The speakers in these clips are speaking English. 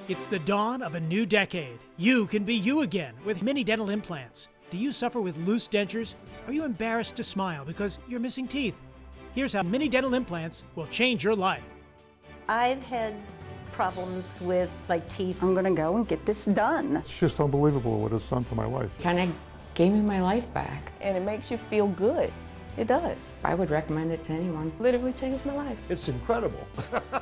It's the dawn of a new decade. You can be you again with mini dental implants. Do you suffer with loose dentures? Are you embarrassed to smile because you're missing teeth? Here's how mini dental implants will change your life. I've had problems with my teeth. I'm gonna go and get this done. It's just unbelievable what it's done to my life. Kind of gave me my life back. And it makes you feel good. It does. I would recommend it to anyone. Literally changed my life. It's incredible.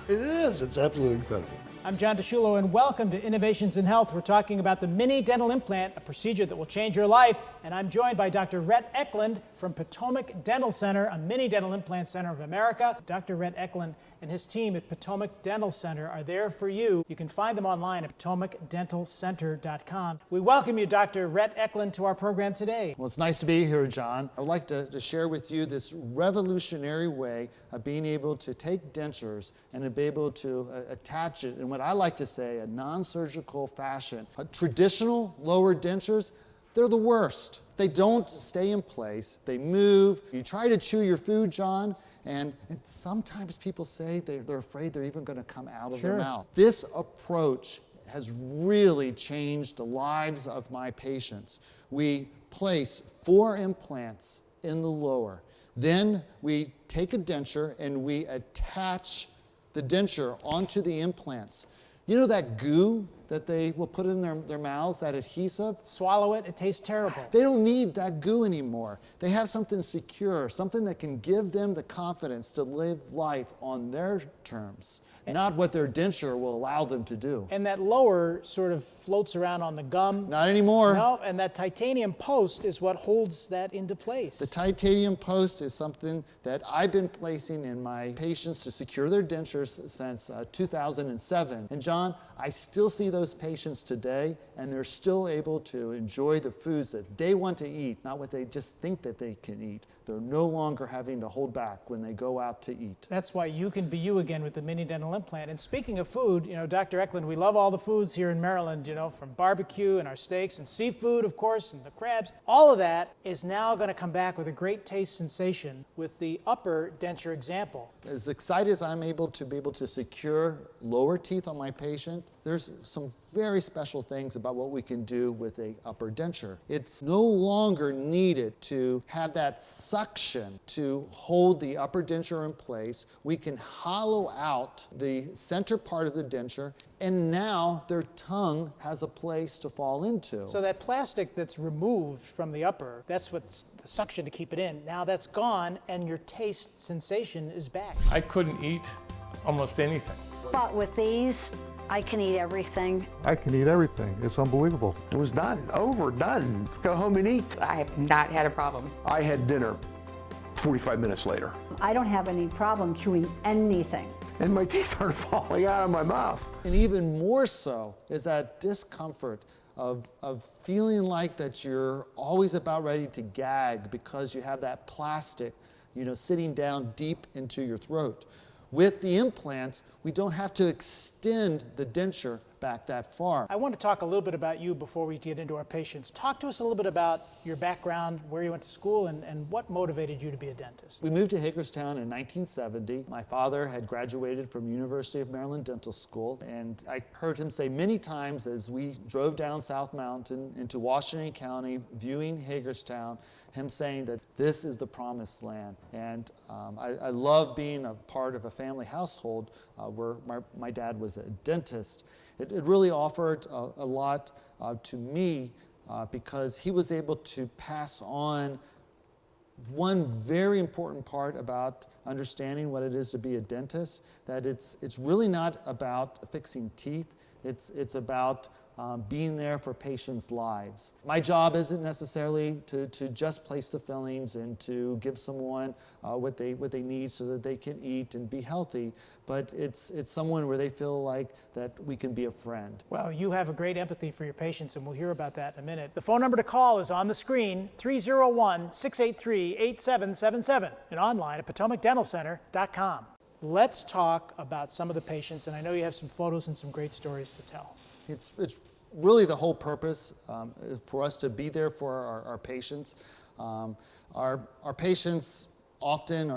It is. It's absolutely incredible. I'm John DeSciullo, and welcome to Innovations in Health. We're talking about the mini dental implant, a procedure that will change your life. And I'm joined by Dr. Rhett Eklund from Potomac Dental Center, a mini dental implant center of America. Dr. Rhett Eklund and his team at Potomac Dental Center are there for you. You can find them online at potomacdentalcenter.com. We welcome you, Dr. Rhett Eklund, to our program today. Well, it's nice to be here, John. I'd like to share with you this revolutionary way of being able to take dentures and to be able to attach it in what I like to say a non-surgical fashion. Traditional lower dentures, they're the worst. They don't stay in place. They move. You try to chew your food, John, and sometimes people say they're afraid they're even going to come out of their mouth. This approach has really changed the lives of my patients. We place 4 implants in the lower. Then we take a denture and we attach the denture onto the implants. You know that goo that they will put in their mouths, that adhesive? Swallow it, it tastes terrible. They don't need that goo anymore. They have something secure, something that can give them the confidence to live life on their terms, not what their denture will allow them to do. And that lower sort of floats around on the gum. Not anymore. No, and that titanium post is what holds that into place. The titanium post is something that I've been placing in my patients to secure their dentures since 2007. And John, I still see those patients today, and they're still able to enjoy the foods that they want to eat, not what they just think that they can eat. They're no longer having to hold back when they go out to eat. That's why you can be you again with the mini dental implant. And speaking of food, you know, Dr. Eklund, we love all the foods here in Maryland, you know, from barbecue and our steaks and seafood, of course, and the crabs. All of that is now going to come back with a great taste sensation with the upper denture example. As excited as I'm able to secure lower teeth on my patient, there's some very special things about what we can do with a upper denture. It's no longer needed to have that suction to hold the upper denture in place. We can hollow out the center part of the denture, and now their tongue has a place to fall into. So that plastic that's removed from the upper, that's what's the suction to keep it in. Now that's gone, and your taste sensation is back. I couldn't eat almost anything. But with these, I can eat everything. I can eat everything. It's unbelievable. It was done, over, done. Let's go home and eat. I have not had a problem. I had dinner 45 minutes later, I don't have any problem chewing anything. and my teeth aren't falling out of my mouth. And even more so is that discomfort of feeling like that you're always about ready to gag because you have that plastic, you know, sitting down deep into your throat. With the implants, we don't have to extend the denture back that far. I want to talk a little bit about you before we get into our patients. Talk to us a little bit about your background, where you went to school, and what motivated you to be a dentist. We moved to Hagerstown in 1970. My father had graduated from University of Maryland Dental School, and I heard him say many times as we drove down South Mountain into Washington County, viewing Hagerstown, him saying that this is the promised land. And I love being a part of a family household where my dad was a dentist. It really offered a lot to me because he was able to pass on one very important part about understanding what it is to be a dentist, that it's really not about fixing teeth, it's about being there for patients' lives. My job isn't necessarily to just place the fillings and to give someone what they need so that they can eat and be healthy, but it's someone where they feel like that we can be a friend. Well, you have a great empathy for your patients, and we'll hear about that in a minute. The phone number to call is on the screen, 301-683-8777, and online at potomacdentalcenter.com. Let's talk about some of the patients, and I know you have some photos and some great stories to tell. It's really the whole purpose for us to be there for our patients. Our patients often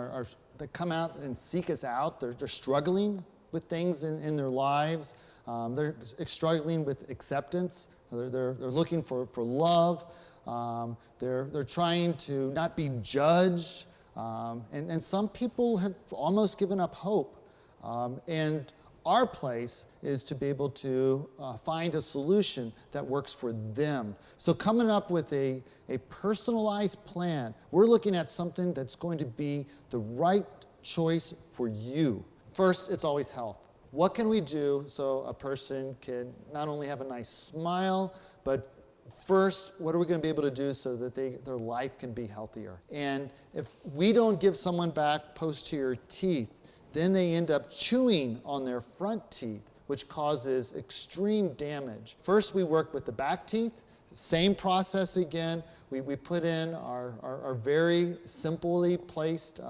they come out and seek us out. They're struggling with things in their lives. They're struggling with acceptance. They're looking for love. They're trying to not be judged. And some people have almost given up hope. And our place is to be able to find a solution that works for them. So coming up with a personalized plan, we're looking at something that's going to be the right choice for you. First, it's always health. What can we do so a person can not only have a nice smile, but first, what are we going to be able to do so that their life can be healthier? And if we don't give someone back posterior teeth, then they end up chewing on their front teeth, which causes extreme damage. First, we work with the back teeth. Same process again. We put in our very simply placed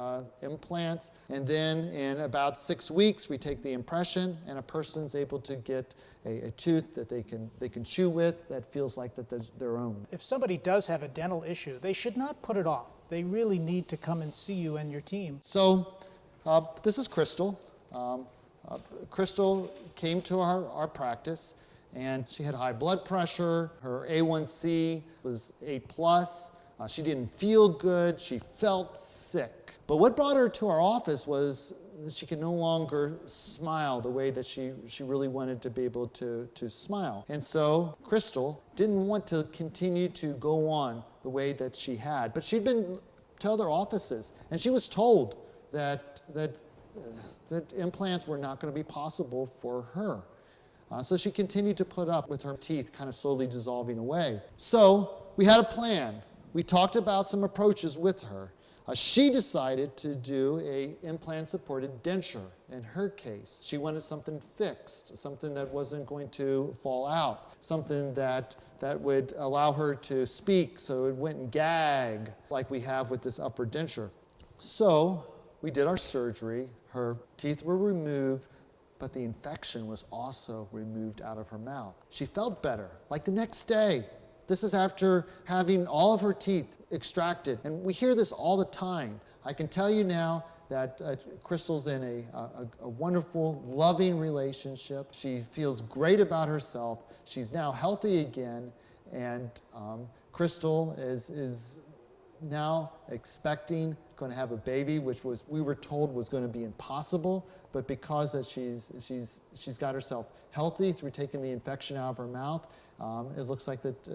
implants, and then in about 6 weeks, we take the impression, and a person's able to get a tooth that they can chew with that feels like that's their own. If somebody does have a dental issue, they should not put it off. They really need to come and see you and your team. So this is Crystal. Crystal came to our practice, and she had high blood pressure. Her A1C was 8+. She didn't feel good. She felt sick. But what brought her to our office was that she could no longer smile the way that she really wanted to be able to smile. And so Crystal didn't want to continue to go on the way that she had. But she'd been to other offices, and she was told that implants were not going to be possible for her. So she continued to put up with her teeth kind of slowly dissolving away. So we had a plan. We talked about some approaches with her. She decided to do a implant-supported denture. In her case, she wanted something fixed, something that wasn't going to fall out, something that would allow her to speak so it wouldn't gag like we have with this upper denture. So we did our surgery. Her teeth were removed, but the infection was also removed out of her mouth. She felt better, like the next day. This is after having all of her teeth extracted. And we hear this all the time. I can tell you now that Crystal's in a wonderful, loving relationship. She feels great about herself. She's now healthy again. And Crystal is now expecting, going to have a baby, which we were told was going to be impossible. But because that she's got herself healthy through taking the infection out of her mouth, it looks like that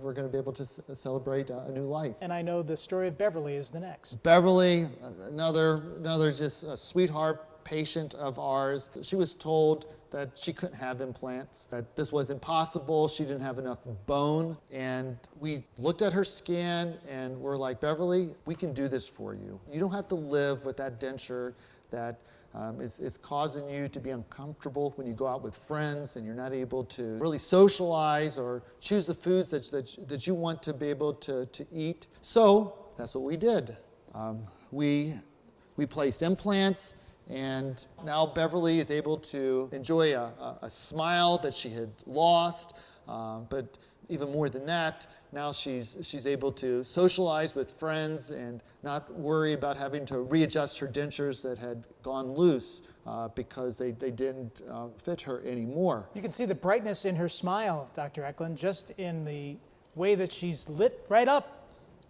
we're going to be able to celebrate a new life. And I know the story of Beverly is the next. Beverly, another just a sweetheart patient of ours. She was told that she couldn't have implants, that this was impossible. She didn't have enough bone. And we looked at her scan and we're like, Beverly, we can do this for you. You don't have to live with that denture that is causing you to be uncomfortable when you go out with friends and you're not able to really socialize or choose the foods that you want to be able to eat. So that's what we did. We placed implants, and now Beverly is able to enjoy a smile that she had lost, but even more than that, now she's able to socialize with friends and not worry about having to readjust her dentures that had gone loose because they didn't fit her anymore. You can see the brightness in her smile, Dr. Eklund, just in the way that she's lit right up.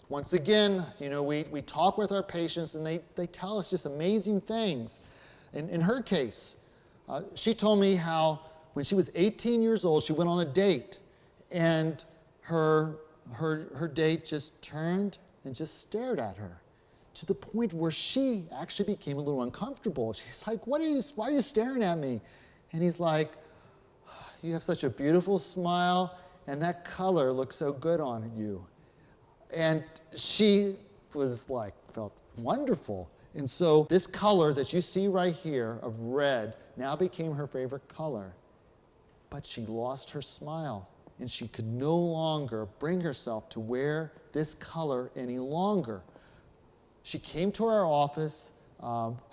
Once again, we talk with our patients and they tell us just amazing things. In her case, she told me how when she was 18 years old, she went on a date, and her date just turned and just stared at her to the point where she actually became a little uncomfortable. She's like, why are you staring at me? And he's like, you have such a beautiful smile, and that color looks so good on you. And she was like, felt wonderful. And so this color that you see right here of red now became her favorite color. But she lost her smile, and she could no longer bring herself to wear this color any longer. She came to our office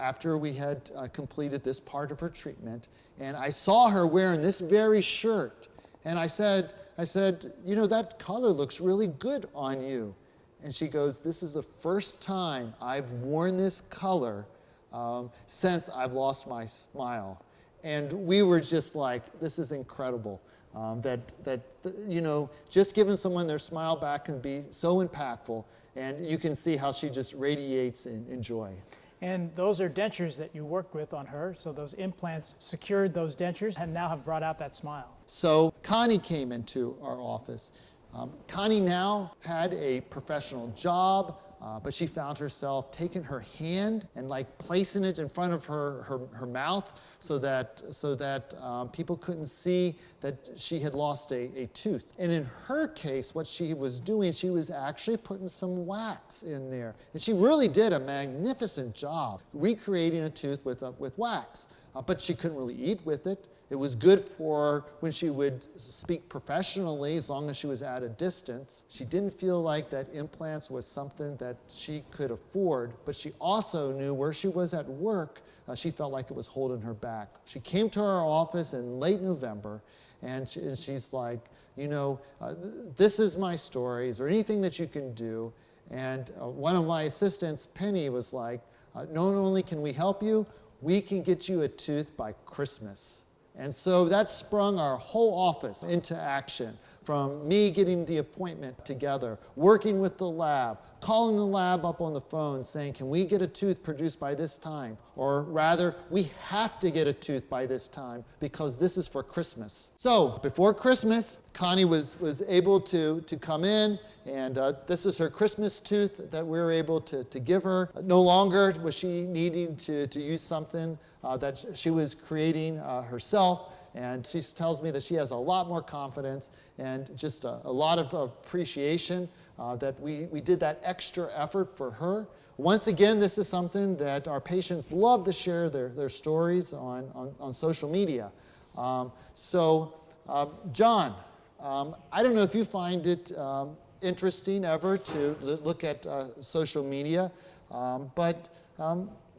after we had completed this part of her treatment, and I saw her wearing this very shirt. And I said, that color looks really good on you. And she goes, this is the first time I've worn this color since I've lost my smile. And we were just like, this is incredible. Just giving someone their smile back can be so impactful. And you can see how she just radiates in joy. And those are dentures that you worked with on her, so those implants secured those dentures and now have brought out that smile. So Connie came into our office. Connie now had a professional job, but she found herself taking her hand and placing it in front of her mouth so that people couldn't see that she had lost a tooth. And in her case, what she was doing, she was actually putting some wax in there. And she really did a magnificent job recreating a tooth with wax. But she couldn't really eat with it. It was good for when she would speak professionally, as long as she was at a distance. She didn't feel like that implants was something that she could afford, but she also knew where she was at work, she felt like it was holding her back. She came to our office in late November, and she's like, this is my story. Is there anything that you can do? And one of my assistants, Penny, was like, not only can we help you, we can get you a tooth by Christmas. And so that sprung our whole office into action, from me getting the appointment together, working with the lab, calling the lab up on the phone saying, can we get a tooth produced by this time? Or rather, we have to get a tooth by this time because this is for Christmas. So before Christmas, Connie was able to come in, and this is her Christmas tooth that we were able to give her. No longer was she needing to use something that she was creating herself. And she tells me that she has a lot more confidence and just a lot of appreciation that we did that extra effort for her. Once again, this is something that our patients love to share their stories on social media. John, I don't know if you find it interesting ever to look at social media, but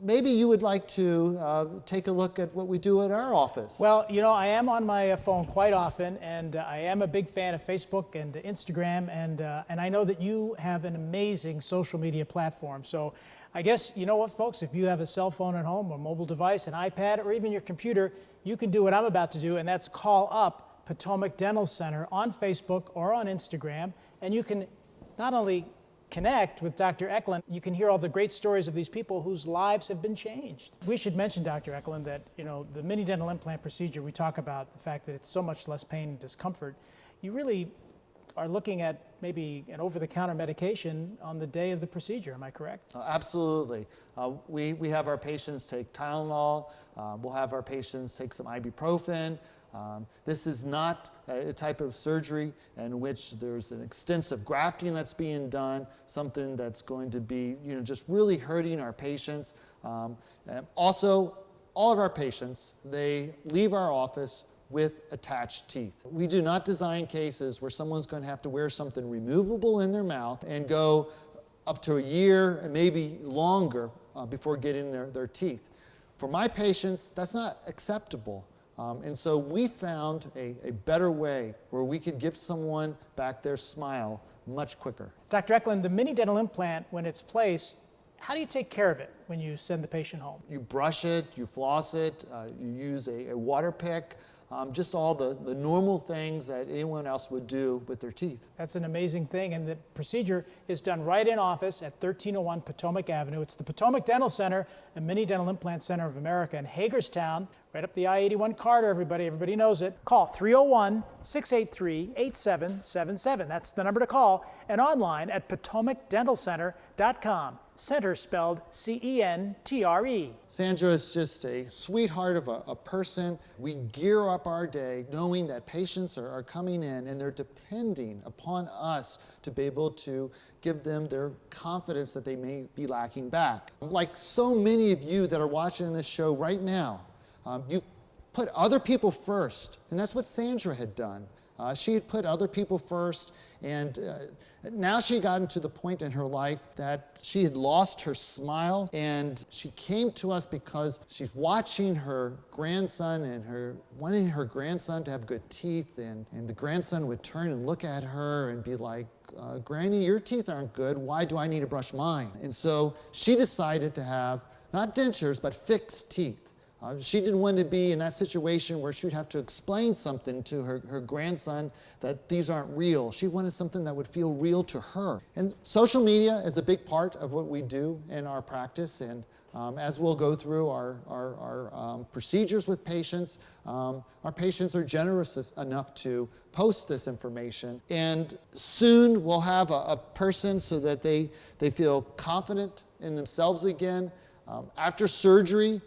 maybe you would like to take a look at what we do at our office. Well, I am on my phone quite often, and I am a big fan of Facebook and Instagram, and I know that you have an amazing social media platform. So I guess, you know what, folks, if you have a cell phone at home or mobile device, an iPad, or even your computer, you can do what I'm about to do, and that's call up Potomac Dental Center on Facebook or on Instagram, and you can not only connect with Dr. Eklund, you can hear all the great stories of these people whose lives have been changed. We should mention, Dr. Eklund, that the mini dental implant procedure, we talk about the fact that it's so much less pain and discomfort. You really are looking at maybe an over-the-counter medication on the day of the procedure. Am I correct? Absolutely. We have our patients take Tylenol. We'll have our patients take some ibuprofen. This is not a type of surgery in which there's an extensive grafting that's being done, something that's going to be just really hurting our patients. Also, all of our patients, they leave our office with attached teeth. We do not design cases where someone's going to have to wear something removable in their mouth and go up to a year and maybe longer before getting their teeth. For my patients, that's not acceptable. And so we found a better way where we could give someone back their smile much quicker. Dr. Eklund, the mini dental implant, when it's placed, how do you take care of it when you send the patient home? You brush it, you floss it, you use a water pick, just all the normal things that anyone else would do with their teeth. That's an amazing thing, and the procedure is done right in office at 1301 Potomac Avenue. It's the Potomac Dental Center, a mini dental implant center of America in Hagerstown, right up the I-81 corridor, everybody. Everybody knows it. Call 301-683-8777. That's the number to call, and online at potomacdentalcenter.com. Center spelled C-E-N-T-R-E. Sandra is just a sweetheart of a person. We gear up our day knowing that patients are coming in and they're depending upon us to be able to give them their confidence that they may be lacking back. Like so many of you that are watching this show right now, you've put other people first, and that's what Sandra had done. She had put other people first, and now she got into the point in her life that she had lost her smile, and she came to us because she's watching her grandson and wanting her grandson to have good teeth, and the grandson would turn and look at her and be like, Granny, your teeth aren't good. Why do I need to brush mine? And so she decided to have not dentures, but fixed teeth. She didn't want to be in that situation where she would have to explain something to her grandson that these aren't real. She wanted something that would feel real to her. And social media is a big part of what we do in our practice. And as we'll go through our procedures with patients, our patients are generous enough to post this information. And soon we'll have a person so that they feel confident in themselves again. After surgery,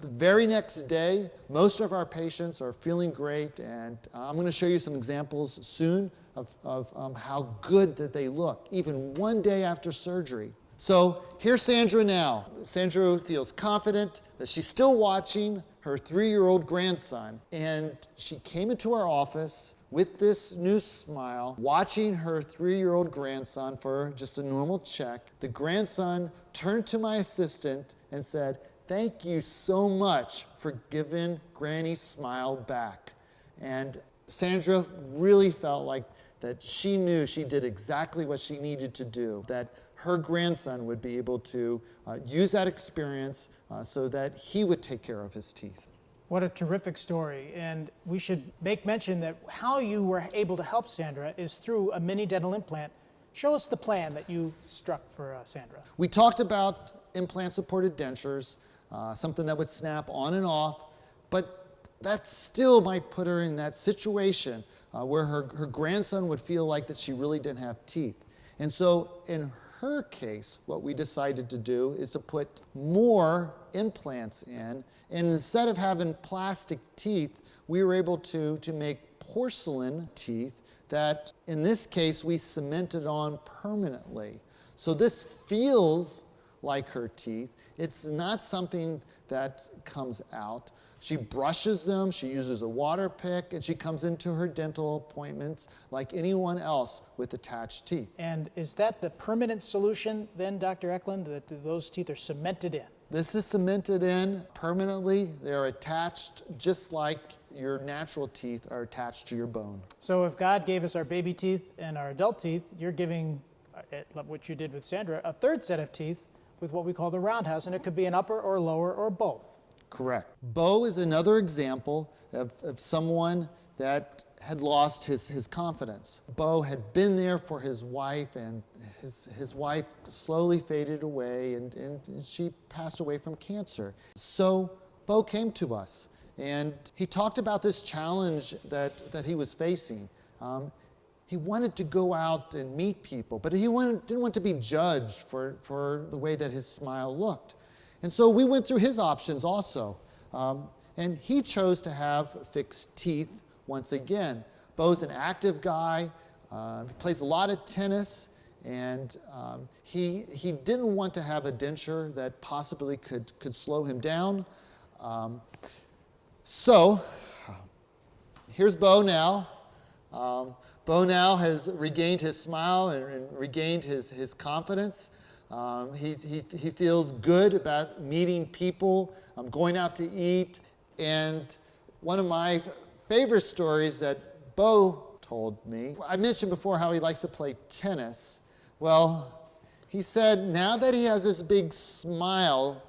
the very next day, most of our patients are feeling great, and I'm going to show you some examples soon of how good that they look, even one day after surgery. So here's Sandra now. Sandra feels confident that she's still watching her 3-year-old grandson, and she came into our office with this new smile, watching her 3-year-old grandson for just a normal check. The grandson turned to my assistant and said, "Thank you so much for giving Granny smile back." And Sandra really felt like that she knew she did exactly what she needed to do, that her grandson would be able to use that experience so that he would take care of his teeth. What a terrific story. And we should make mention that how you were able to help Sandra is through a mini dental implant. Show us the plan that you struck for Sandra. We talked about implant-supported dentures, something that would snap on and off, but that still might put her in that situation where her grandson would feel like that she really didn't have teeth. And so in her case, what we decided to do is to put more implants in, and instead of having plastic teeth, we were able to make porcelain teeth that, in this case, we cemented on permanently. So this feels like her teeth. It's not something that comes out. She brushes them, she uses a water pick, and she comes into her dental appointments like anyone else with attached teeth. And is that the permanent solution then, Dr. Eklund, that those teeth are cemented in? This is cemented in permanently. They're attached just like your natural teeth are attached to your bone. So if God gave us our baby teeth and our adult teeth, you're giving, what you did with Sandra, a third set of teeth with what we call the roundhouse, and it could be an upper or lower or both. Correct. Bo is another example of someone that had lost his confidence. Bo had been there for his wife, and his wife slowly faded away, and she passed away from cancer. So Bo came to us, and he talked about this challenge that he was facing. He wanted to go out and meet people, but he didn't want to be judged for the way that his smile looked. And so we went through his options also. And he chose to have fixed teeth once again. Bo's an active guy, he plays a lot of tennis, and he didn't want to have a denture that possibly could slow him down. So here's Bo now. Bo now has regained his smile and regained his confidence. He feels good about meeting people, going out to eat, and one of my favorite stories that Bo told me, I mentioned before how he likes to play tennis. Well, he said now that he has this big smile,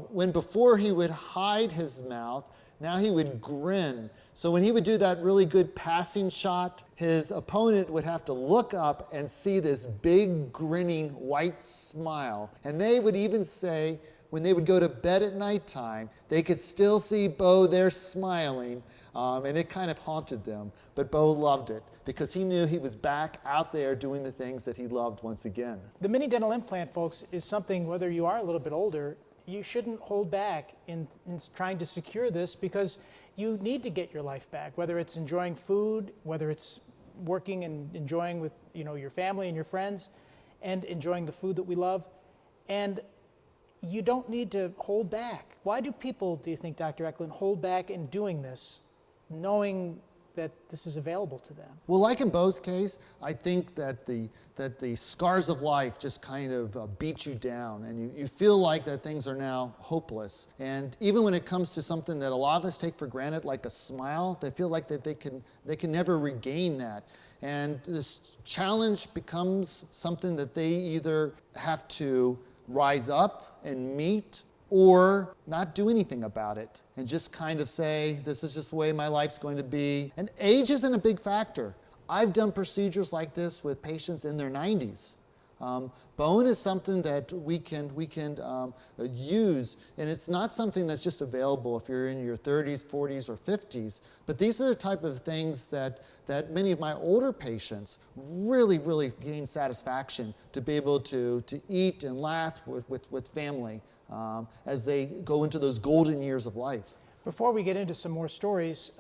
when before he would hide his mouth, now he would grin. So when he would do that really good passing shot, his opponent would have to look up and see this big grinning white smile. And they would even say, when they would go to bed at nighttime, they could still see Bo there smiling, and it kind of haunted them. But Bo loved it because he knew he was back out there doing the things that he loved once again. The mini dental implant, folks, is something, whether you are a little bit older, you shouldn't hold back in trying to secure this, because you need to get your life back, whether it's enjoying food, whether it's working and enjoying with your family and your friends, and enjoying the food that we love. And you don't need to hold back. Why do people, do you think, Dr. Eklund, hold back in doing this, knowing that this is available to them? Well, like in Bo's case, I think that the scars of life just kind of beat you down, and you feel like that things are now hopeless. And even when it comes to something that a lot of us take for granted, like a smile, they feel like that they can never regain that. And this challenge becomes something that they either have to rise up and meet, or not do anything about it and just kind of say, this is just the way my life's going to be. And age isn't a big factor. I've done procedures like this with patients in their 90s. Bone is something that we can use, and it's not something that's just available if you're in your 30s, 40s, or 50s. But these are the type of things that many of my older patients really gain satisfaction to be able to eat and laugh with family as they go into those golden years of life. Before we get into some more stories,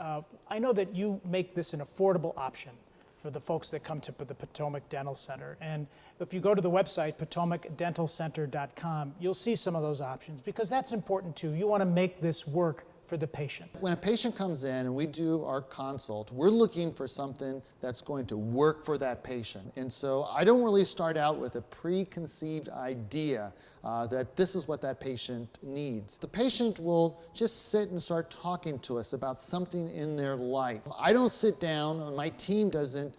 I know that you make this an affordable option for the folks that come to the Potomac Dental Center. And if you go to the website, potomacdentalcenter.com, you'll see some of those options, because that's important too. You want to make this work for the patient. When a patient comes in and we do our consult, we're looking for something that's going to work for that patient. And so I don't really start out with a preconceived idea that this is what that patient needs. The patient will just sit and start talking to us about something in their life. I don't sit down, my team doesn't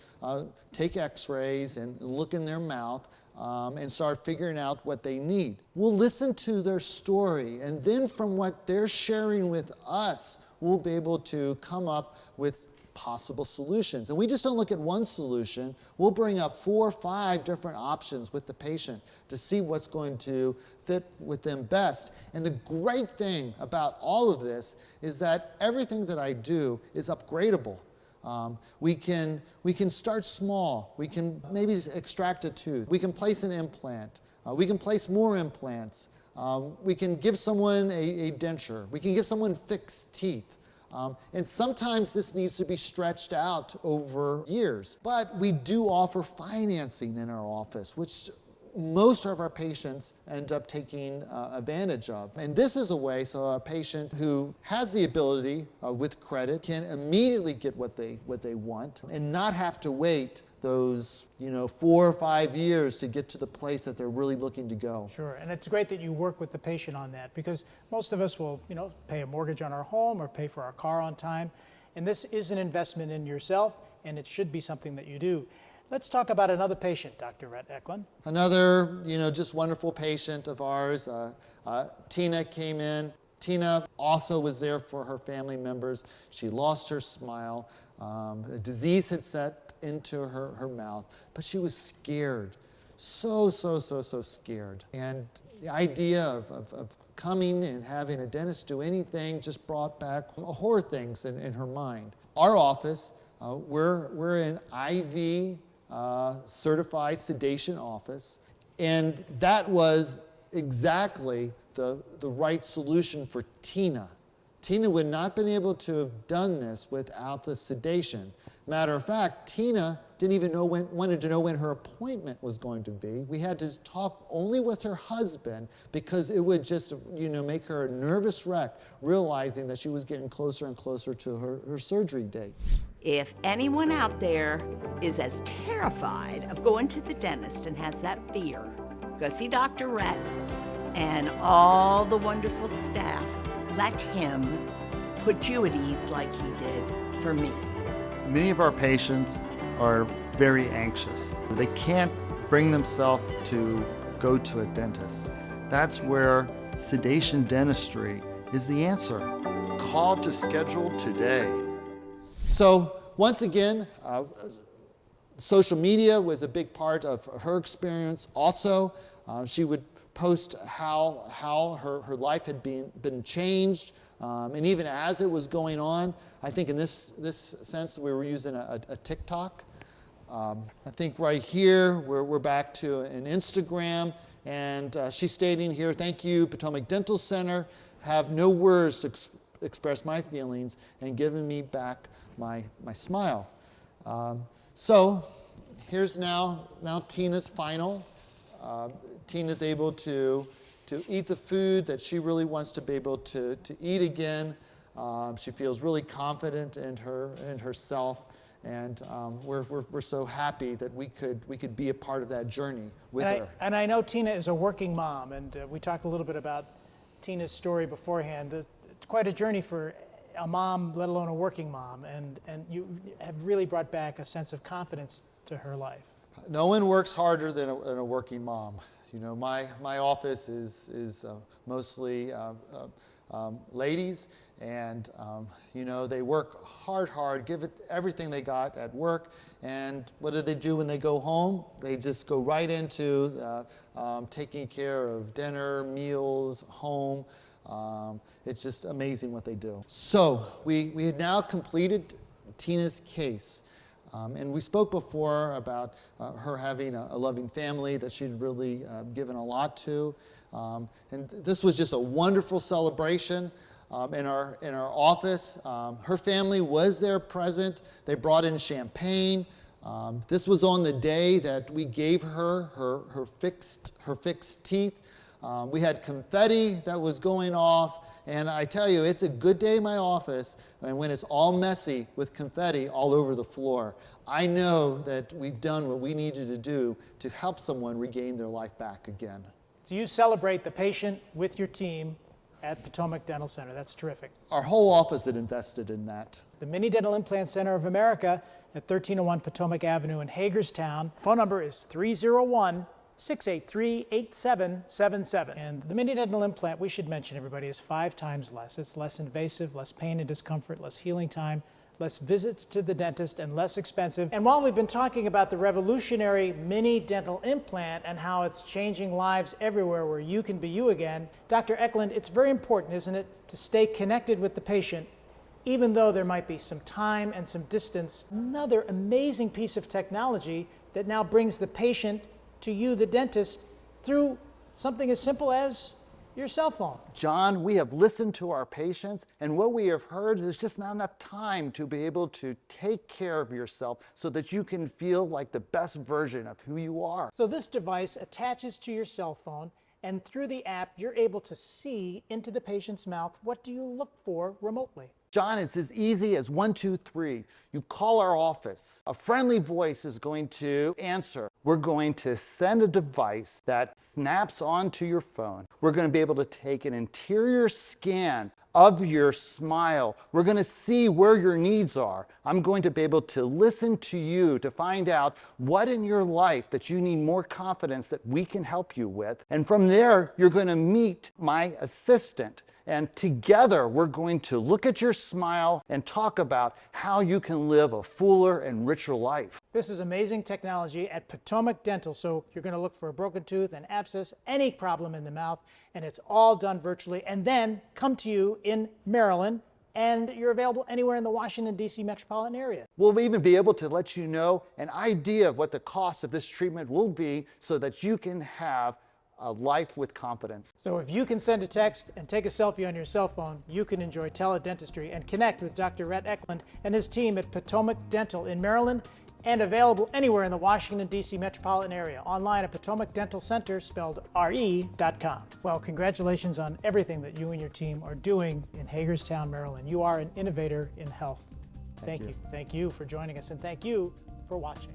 take x-rays and look in their mouth and start figuring out what they need. We'll listen to their story, and then from what they're sharing with us, we'll be able to come up with possible solutions. And we just don't look at one solution. We'll bring up 4 or 5 different options with the patient to see what's going to fit with them best. And the great thing about all of this is that everything that I do is upgradable. We can start small. We can maybe extract a tooth. We can place an implant. We can place more implants. We can give someone a denture. We can give someone fixed teeth. And sometimes this needs to be stretched out over years. But we do offer financing in our office, which most of our patients end up taking advantage of. And this is a way so a patient who has the ability with credit can immediately get what they want and not have to wait those 4 or 5 years to get to the place that they're really looking to go. Sure, and it's great that you work with the patient on that, because most of us will pay a mortgage on our home or pay for our car on time, and this is an investment in yourself, and it should be something that you do. Let's talk about another patient, Dr. Rhett Eklund. Another, just wonderful patient of ours, Tina came in. Tina also was there for her family members. She lost her smile. A disease had set into her mouth, but she was scared. So scared. And the idea of coming and having a dentist do anything just brought back horror things in her mind. Our office, we're an IV certified sedation office, and that was exactly the right solution for Tina. Tina would not have been able to have done this without the sedation. Matter of fact, Tina didn't even wanted to know when her appointment was going to be. We had to talk only with her husband because it would just make her a nervous wreck, realizing that she was getting closer and closer to her surgery date. If anyone out there is as terrified of going to the dentist and has that fear, go see Dr. Rhett and all the wonderful staff. Let him put you at ease like he did for me. Many of our patients are very anxious. They can't bring themselves to go to a dentist. That's where sedation dentistry is the answer. Call to schedule today. So once again, social media was a big part of her experience also. She would post how her life had been changed, and even as it was going on. I think in this sense we were using a TikTok. I think right here we're back to an Instagram, and she's stating here, "Thank you, Potomac Dental Center. Have no words to express my feelings and giving me back my smile." So here's now Tina's final. Tina's able to eat the food that she really wants to be able to eat again. She feels really confident in herself, and we're so happy that we could be a part of that journey with her. And I know Tina is a working mom, and we talked a little bit about Tina's story beforehand. It's quite a journey for a mom, let alone a working mom, and you have really brought back a sense of confidence to her life. No one works harder than a working mom. You know, my office is mostly ladies, and you know, they work hard, give it everything they got at work, and what do they do when they go home? They just go right into taking care of dinner, meals, home. It's just amazing what they do. So we had now completed Tina's case. And we spoke before about her having a loving family that she'd really given a lot to. And this was just a wonderful celebration in our office. Her family was there present. They brought in champagne. This was on the day that we gave her fixed teeth. We had confetti that was going off. And I tell you, it's a good day in my office and when it's all messy with confetti all over the floor. I know that we've done what we needed to do to help someone regain their life back again. So you celebrate the patient with your team at Potomac Dental Center. That's terrific. Our whole office had invested in that. The Mini Dental Implant Center of America at 1301 Potomac Avenue in Hagerstown. Phone number is 301-683-8777. And the mini dental implant, we should mention, everybody, is 5 times less. It's less invasive, less pain and discomfort, less healing time, less visits to the dentist, and less expensive. And while we've been talking about the revolutionary mini dental implant and how it's changing lives everywhere where you can be you again, Dr. Eklund, it's very important, isn't it, to stay connected with the patient, even though there might be some time and some distance. Another amazing piece of technology that now brings the patient to you, the dentist, through something as simple as your cell phone. John, we have listened to our patients, and what we have heard is just not enough time to be able to take care of yourself so that you can feel like the best version of who you are. So this device attaches to your cell phone, and through the app, you're able to see into the patient's mouth. What do you look for remotely? John, it's as easy as 1, 2, 3. You call our office. A friendly voice is going to answer. We're going to send a device that snaps onto your phone. We're going to be able to take an interior scan of your smile. We're going to see where your needs are. I'm going to be able to listen to you to find out what in your life that you need more confidence that we can help you with. And from there, you're going to meet my assistant. And together, we're going to look at your smile and talk about how you can live a fuller and richer life. This is amazing technology at Potomac Dental. So you're going to look for a broken tooth, an abscess, any problem in the mouth, and it's all done virtually. And then come to you in Maryland, and you're available anywhere in the Washington, D.C. metropolitan area. We'll even be able to let you know an idea of what the cost of this treatment will be so that you can have a life with confidence. So if you can send a text and take a selfie on your cell phone, you can enjoy teledentistry and connect with Dr. Rhett Eklund and his team at Potomac Dental in Maryland, and available anywhere in the Washington, D.C. metropolitan area. Online at Potomac Dental Center, spelled RE.com. Well, congratulations on everything that you and your team are doing in Hagerstown, Maryland. You are an innovator in health. Thank you. Thank you for joining us, and thank you for watching.